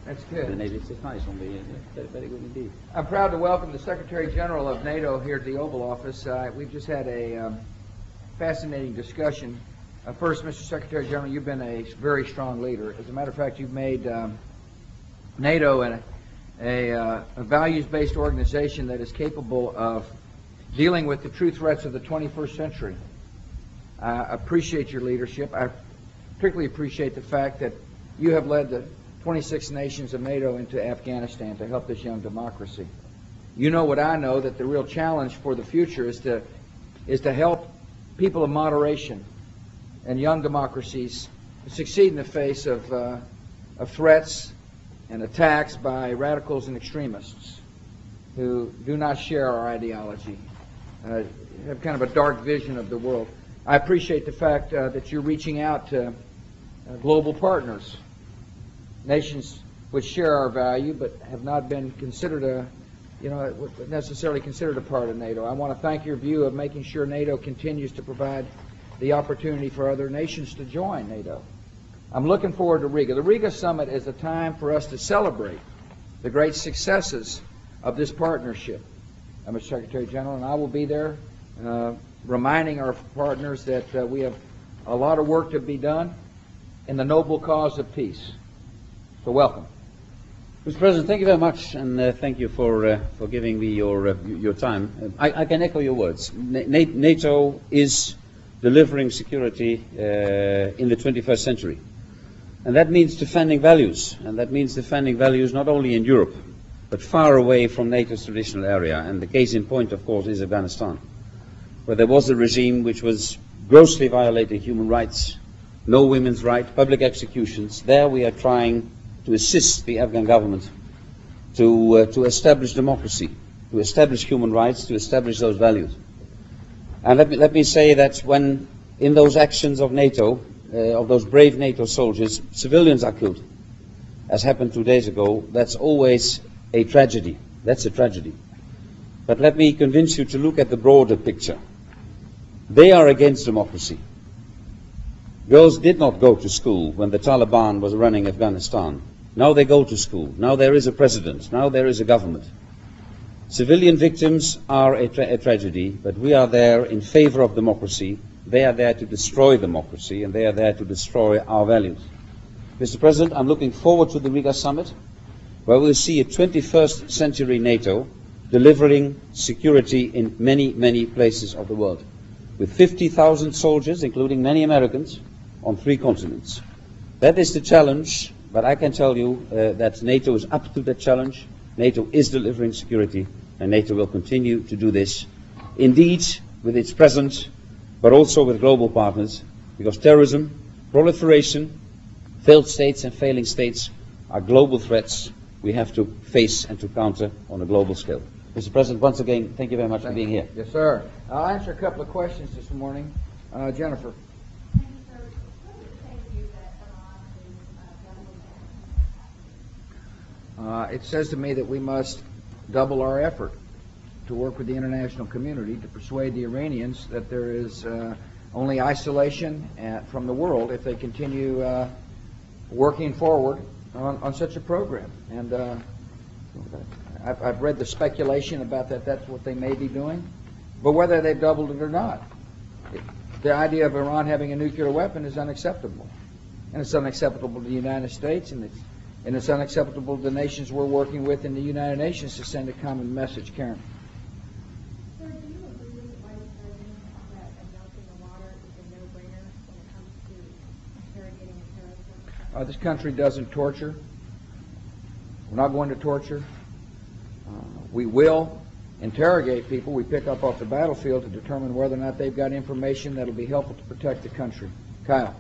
That's good. The NATO, it's nice on the, very good indeed. I'm proud to welcome the Secretary General of NATO here at the Oval Office. We've just had a fascinating discussion. First, Mr. Secretary General, you've been a very strong leader. As a matter of fact, you've made NATO a values-based organization that is capable of dealing with the true threats of the 21st century. I appreciate your leadership. I particularly appreciate the fact that you have led the 26 nations of NATO into Afghanistan to help this young democracy. You know what I know, that the real challenge for the future is to help people of moderation and young democracies succeed in the face of threats and attacks by radicals and extremists who do not share our ideology, have kind of a dark vision of the world. I appreciate the fact that you're reaching out to global partners, nations which share our value but have not been considered necessarily considered a part of NATO. I want to thank your view of making sure NATO continues to provide the opportunity for other nations to join NATO. I'm looking forward to Riga. The Riga Summit is a time for us to celebrate the great successes of this partnership. Mr. Secretary General, and I will be there reminding our partners that we have a lot of work to be done in the noble cause of peace. So welcome. Mr. President, thank you very much, and thank you for giving me your time. I can echo your words. NATO is delivering security in the 21st century. And that means defending values. And that means defending values not only in Europe, but far away from NATO's traditional area. And the case in point, of course, is Afghanistan, where there was a regime which was grossly violating human rights, no women's rights, public executions. There we are trying to assist the Afghan government to establish democracy, to establish human rights, to establish those values. And let me say that when in those actions of NATO, of those brave NATO soldiers, civilians are killed, as happened 2 days ago, that's always a tragedy. That's a tragedy. But let me convince you to look at the broader picture. They are against democracy. Girls did not go to school when the Taliban was running Afghanistan. Now they go to school. Now there is a president. Now there is a government. Civilian victims are a tragedy, but we are there in favor of democracy. They are there to destroy democracy, and they are there to destroy our values. Mr. President, I'm looking forward to the Riga Summit, where we'll see a 21st century NATO delivering security in many, many places of the world, with 50,000 soldiers, including many Americans, on 3 continents. That is the challenge, but I can tell you that NATO is up to that challenge. NATO is delivering security, and NATO will continue to do this, indeed, with its present, but also with global partners, because terrorism, proliferation, failed states and failing states are global threats we have to face and to counter on a global scale. Mr. President, once again, thank you very much for being here. Yes, sir. I'll answer a couple of questions this morning. Jennifer. It says to me that we must double our effort to work with the international community to persuade the Iranians that there is only isolation from the world if they continue working forward on such a program. And I've read the speculation about that's what they may be doing, but whether they've doubled it or not, the idea of Iran having a nuclear weapon is unacceptable. And it's unacceptable to the United States, and it's unacceptable to the nations we're working with in the United Nations to send a common message. Karen. Sir, do you agree with the Vice President that adopting the water is a no-brainer when it comes to interrogating terrorism? This country doesn't torture. We're not going to torture. We will interrogate people we pick up off the battlefield to determine whether or not they've got information that will be helpful to protect the country. Kyle.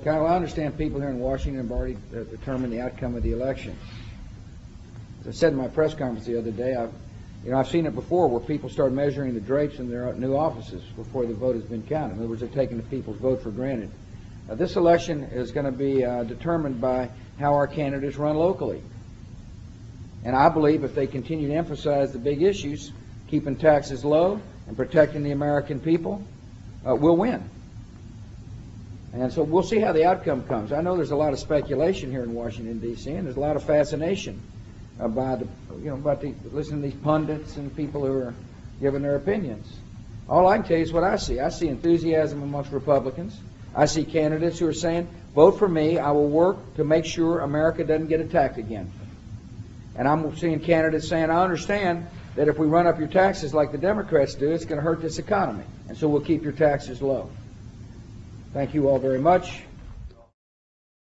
Kyle, I understand people here in Washington have already determined the outcome of the election. As I said in my press conference the other day, I've seen it before where people start measuring the drapes in their new offices before the vote has been counted. In other words, they're taking the people's vote for granted. This election is going to be determined by how our candidates run locally. And I believe if they continue to emphasize the big issues, keeping taxes low and protecting the American people, we'll win. And so we'll see how the outcome comes. I know there's a lot of speculation here in Washington, D.C., and there's a lot of fascination about listening to these pundits and people who are giving their opinions. All I can tell you is what I see. I see enthusiasm amongst Republicans. I see candidates who are saying, vote for me, I will work to make sure America doesn't get attacked again. And I'm seeing candidates saying, I understand that if we run up your taxes like the Democrats do, it's going to hurt this economy. And so we'll keep your taxes low. Thank you all very much.